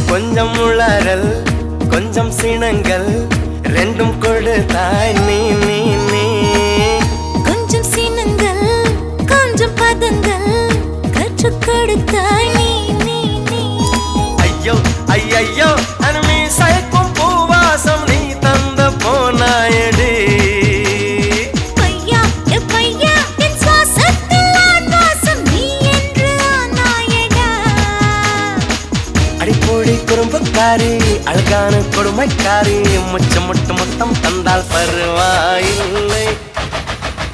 கொஞ்சம் உளறல் கொஞ்சம் சினங்கள் ரெண்டும் கொடுத்தாய் நீ நீ நீ கொஞ்சம் சினங்கள் கொஞ்சம் பதங்கள் கற்றுக் கொடுத்தாய் நீ நீ நீ ஐயோ ஐயோ அனுமி சயக்கும் பூவாசம் நீ தந்த போனாயடி பையா பையா என் சுவாசத்தில் ஆன்வாசம் நீ என்று ஆனாயடா அடிப்பொடி குறும்புக்காரி அழகான கொடுமைக்காரி முச்சம் முட்டு மொத்தம் தந்தால் பருவாயில்லை